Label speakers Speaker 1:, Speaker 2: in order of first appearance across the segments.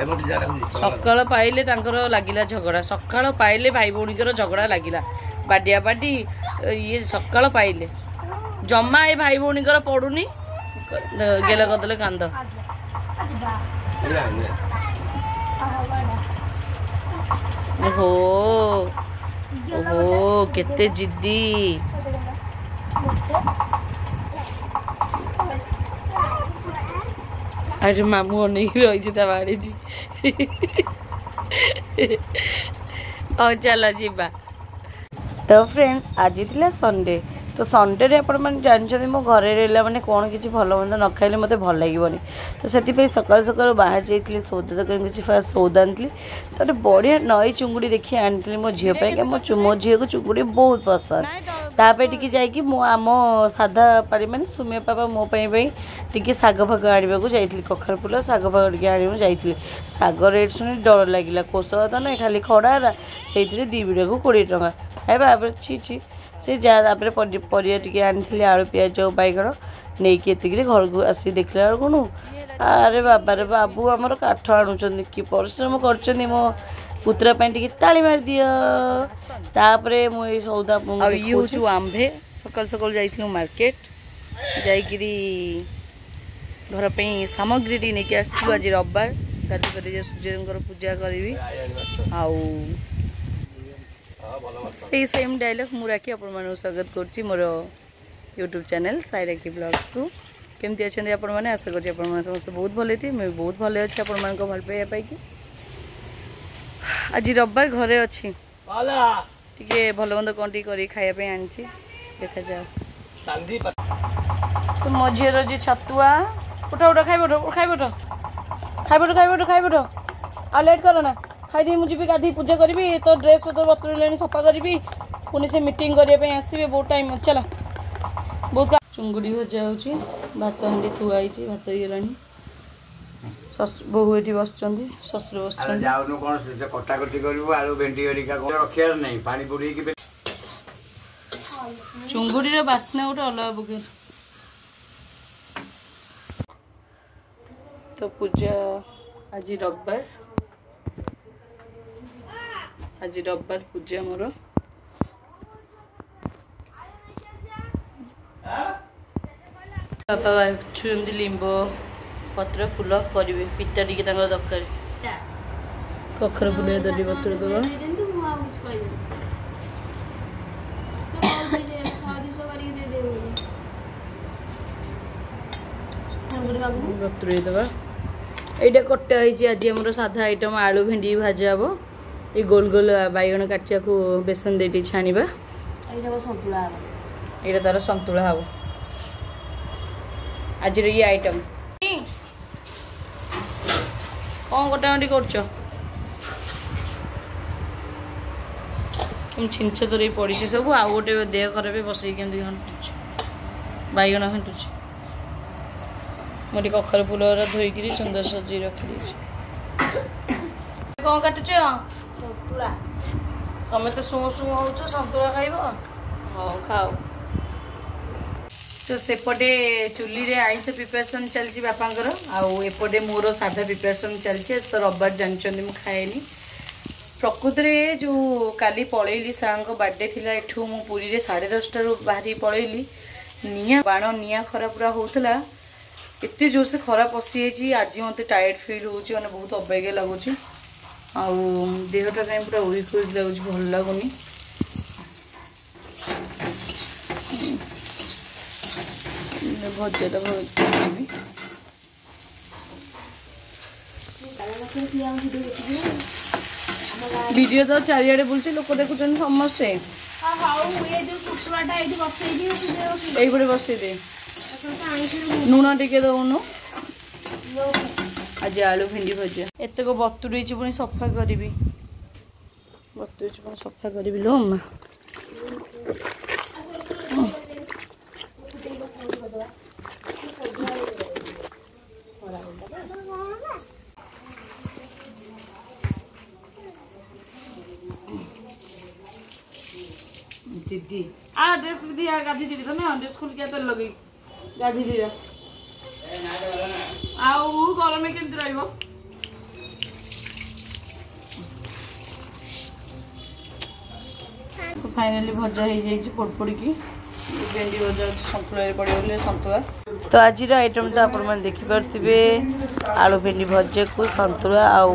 Speaker 1: सकाळ पाइले लगिला झगड़ा सकाळ पाइले भाई भौणी झगड़ा लगिला बाडिया बाडी ये सकाळ पाइले जमा ए भाई भौणी पड़ुनी गेला करदे कांद ओहो ओहो केते जिद्दी अरे मामू अनेक रही बाड़ी जी चलो जीवा तो फ्रेंड्स आज थी संडे तो संडे रे आपण मैंने जानते मो घरे रहा मैंने कौन किसी भल मंद न खाइले मत भल लगे तो से सकाल सकाल बाहर जाइए सौदा दुकान किसी फास्ट सौदा आनी तो बढ़िया नई चुंगुड़ी देखी आनी मो झील मो झी को चुंगुड़ी बहुत पसंद तापे टी जाकि आम साधा पारी मैंने सुमे पापा मोपाई टी साग फाग आने को जाइए कखार फुल साग फाग टी आने जाइए साग रेट शुणी डर लगे कोष तो ना खाली खड़ा से 2 बिड़ा को 20 टଙ୍କା है बाबा छी छी से जापर परिया टी आनी आलू पिज बैगण नहीं कि घर को आसी देखला बेलू अरे बाबा रे बाबू आमर काठ आणुचंदी कि परिश्रम कर मो पुतरा टी ताली मार दियो तापरे मु ए सौदा आंबे सकाल सकाल जाइथिलु मार्केट जाइकिरी घर पे सामग्री टी नहीं आसू आज रविवार गाधी पादी सूर्य पूजा करी आउ से सेम डायलॉग मु राखी आपण स्वागत करछि मोर यूट्यूब चैनल साई राखी ब्लॉग्स को केमती अच्छे आपण मैंने आशा करछि आपण समस्त बहुत भले थी मैं बहुत भले अच्छी आपण मान को भल पाइबा पाइकी आज रविवार घरे अच्छी टिके भल मंद कौन टी करी खाइबा आनी देखा जाओ तो मझीर जी छतुआ उठा उठा खाइबट खाइबट आ लेट कर ना खाई मुझे गाधी पूजा करी तो ड्रेस पतर बतुर सफा करी पुणी से मीटिंग करने आसवे बहुत टाइम चला बहुत चुंगुड़ी भजा हो भात हांडी थुआई भात ये बहु ये बस शशुर बस चुंगुड़ी बास्ना गोटे अलग बुके तो पूजा आज रविवार पूजा मोर बापा बाछुंदी लिंब पत्र फूल करेंगे पिता टी दरकार कखर फुल दरी पत्र दब बतुरे दबा यहाँ कटा आज आम साधा आइटम आलू भेंडी भाजा हम ये गोल गोल बैगण काटिया को बेसन दे छाणीबा यहाँ तार संतुला हम आज ये आइटम कौन गोटाटी कर छिंच तो पड़ी सब आउ गोटे देह खराब बस घंटुच बैगण घंटुच मोटी कखर फूल धोईक सुंदर सजी रखी कौन काटुच तुम तो शु शु हो सतुला खाइब हाँ खाओ तो सेपटे चुली रे आइस प्रिपरेशन चलती बापांकर आउपटे मोर साधा प्रिपरेशन चलती तो रविवार जानते मुझे खाएनी प्रकृत में जो काली पलैली सार बर्थडे थी एठू मु पुरी रे 10:30 बाहरी पलैली निया बाण निया खरा पूरा होता एत जोर से खरा पशि आज मत टायर्ड फिल हो बहुत अबाग्या लगुच देहटा कहीं पूरा वीक वीक लगुच भल लगुनि भजा वीडियो तो चारिड़े बुलूँ लोक देखुं समस्ते ये बसई दे लुण टिके दौनु आज आलू भेंडी भजा एत बतुरे पुणी सफा करी बतुरे सफा करी लो अम्मा दीदी आ ड्रेस भी दिया गाधी दीदी तो ना ड्रेस खोल के तो लगे गाधी दीदी आउ गरम केमती रहिबो फाइनाली भजा हो जाए पोड़पोड़ी भेंडी भजा सतुला पड़े सतुला तो आज आइटम तो आप देखिपे आलू भेंडी भजा को सतुला आउ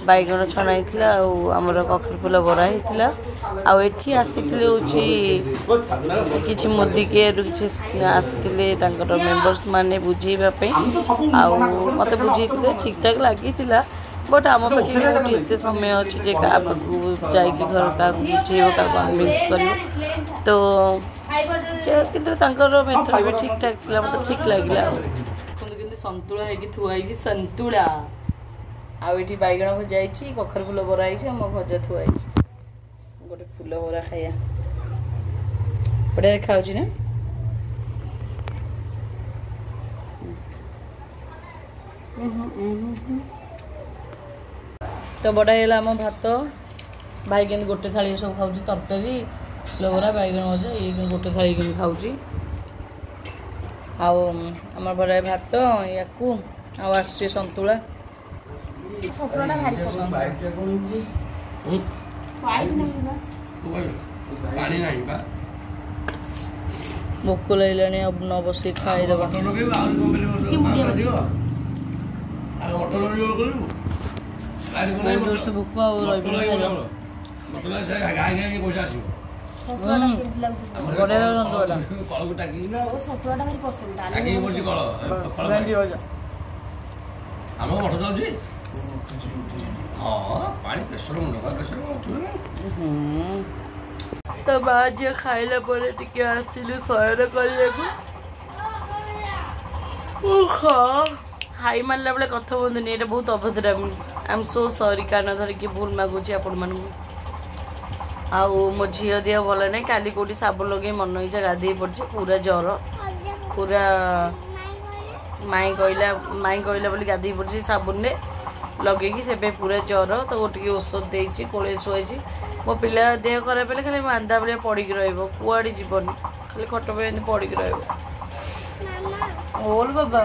Speaker 1: बैगण छणा होता आमर कखरी फुल बरा होता आठी आसी कि मोदी केयर आसी मेम्बर्स माने बुझेवाई मत बुझे ठीक ठाक लगी बट आम पाखे एत समय अच्छे जे क्या जा घर क्या बुझे क्या कन्विन्स कर तो कि मेथड भी ठीक ठाक थी मतलब ठीक लगे सतुला थुआई सतुला आठी बैगण भजा कखरी फुल बरा मो भजा थुआई गोटे फुल बरा खाया बढ़िया खाऊँ ना तो बड़ा है आम भात भाई के गोटे थाली सब खाऊँ तरकारी फुलबरा बैगण भजा ये गोटे थाली के खाऊँ आम बड़ा भात या आस सतुला
Speaker 2: सतुला भारी
Speaker 1: भोक लगे अब न बस खाईदे जोर से भोक तो आज खाइला आसिलु शयन हाई मारला बेले कथा बोलते ये बहुत अभद्रामी आई एम सो सॉरी कान धरिकी भूल मागुची आपण मान मो झील देह भल ना काली कौटी साबुन लगे मन इच्छा गाधे पड़े पूरा ज्वर पूरा माई कहला बोली गाधे पड़े साबुन ने लगे से पूरा ज्वर तो गोटे औषध देती कोले शुआई मो पिला देह खराब है खाली मांदा भाया पड़ी रुआड़े जीवन खाली खट पे पड़ी रोल बाबा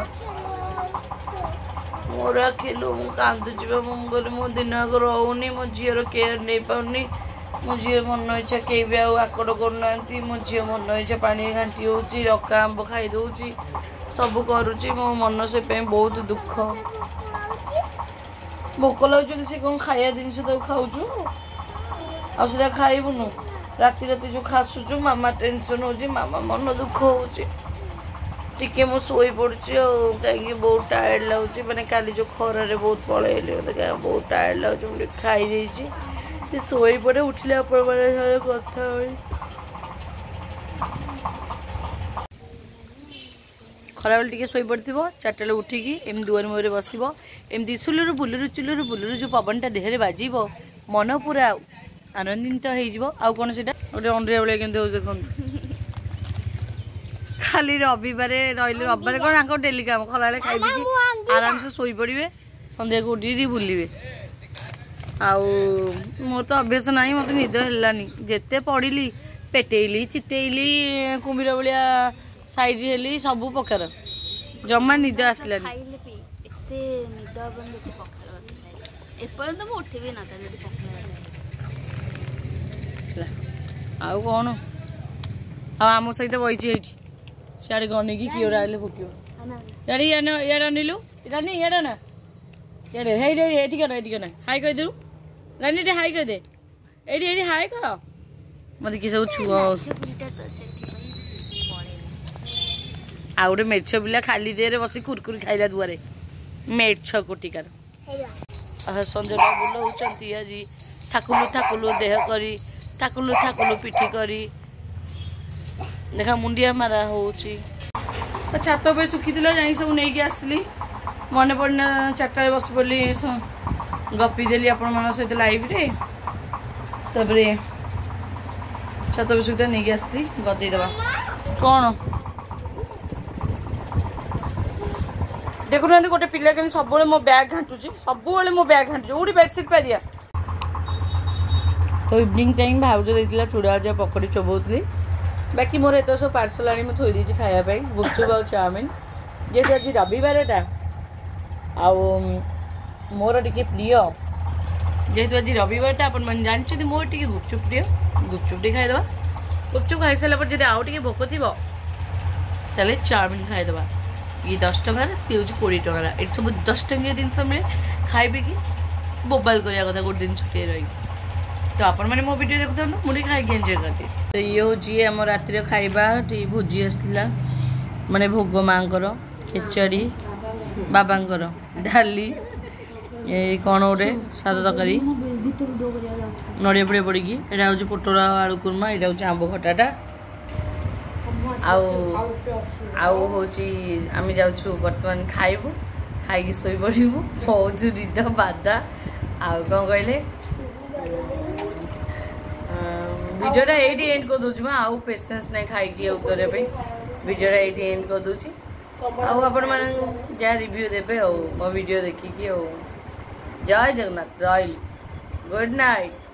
Speaker 1: मोर आखिलु कांदुची मुझे मो दिन आग रोनी मो झीर केयर नहीं पानी मो झी मन इच्छा कई भी आकड़ करना मो झी मन इच्छा पानी घाटी हो रका आंब खाई दौची सब करुच्ची मो मन से बहुत दुख भोक लगे सी कौन खाया जिनस तो खाऊ आ खाइबुनु राति राति जो खासुचु मामा टेंशन हो मामा मन दुख हो टिके मु सोई पड़ी कहीं बहुत टायर्ड लगुच मैंने काली जो खरारे बहुत पलैली मतलब बहुत टायर्ड लगे खाई सोई पड़े उठिले अपन कथा खरा बेल टे शोई पड़ चार्टा उठिकी एम दुआर मुहर बस एमती सुलुरु बुलुरु जो पवनटा देहरे बाजी मन पूरा आनंदित हो कौन से गोटे अंड्रिया भाई के देखो खाली रविवार रही रविवार कौन डेली काम खला खाई आराम से शोई पड़े संध्या को उठी बुलवे मोर तो अभ्यास ना मत निद है जिते पढ़ी पेटेली चितेली कुम्भीर भाया साइड हेली सब प्रकार जमा निद आसला आउ कौन आम सहित बही सियाड़े गनी की किए आए भोक इे अनिलु रानी इे ना इे ना हाई कहीदे रानी टे हाई कहीदे ये हाई कर मत कि सब छुआ आ गए मेछ पिला खाली देह बस कुरकुरी खाइला दुआरे मेछ कोटिकार संजय बुलाऊँ आज ठाकुलु ठाकुलु देह करी ठाकुलु ठाकुलु पिठी करी देखा मुंडिया मारा हो छात पे सुखी जा सब नहीं आसली मन पड़ना 4टा बस पड़ी गपीदेली आपण सहित लाइव रे तबरे छात पे सुखी नहीं आसली गदेदवा कौन देखुना गोटे पिला के सब मो बैग घाटुची सब मो बैग घाटुची उठी बेडसीट पा दिया तो इवनिंग टाइम भाउज देता चूड़ा भजा पकड़ी चोबौली बाकी मोर एत सब पार्सल आनी थोई देती खायापी गुपचुप आ चाउमिन जेहेतु आज रविवार टा मोर टे प्रिय जेहेतु आज रविवार अपन मैंने जानते मोर टे गुपचुप प्रिय गुपचुप टे खाईदे गुपचुप खाई सारा पर आउ टे भोक थी ताले चाउमिन खाईदे ये 10 टकर सी हूँ 20 टकर ये सब 10 टंकिया जिनस मिले खाइबे कि मोबाइल करा कथा गोटे दिन छुट्टी रही तो आपण मैंने मो वीडियो देखते मुझे खाई एंजॉय करते तो ये हूँ आम रातिर खाइबा भोजी आसला माने भोग माँ खेचड़ी बाबांकर डाली कौन गोटे सादा तरकारी नड़िया फड़िया पड़ी यहाँ हूँ पोटल आलू कुरमा यहाँ हूँ आंब खटाटा हूँ आम जाऊँ बर्तमान खाइबू खाई शोई पड़ू बहुत निद बाधा आउ कौन कहले वीडियोटा ये एंड कर दूँ आउ पेसेंस नहीं खाई उतरे वीडियोटा ये एंड कर दूँ आपण मान जहाँ रिव्यू देवे मो वीडियो देखिकी जय जगन्नाथ रही गुड नाइट।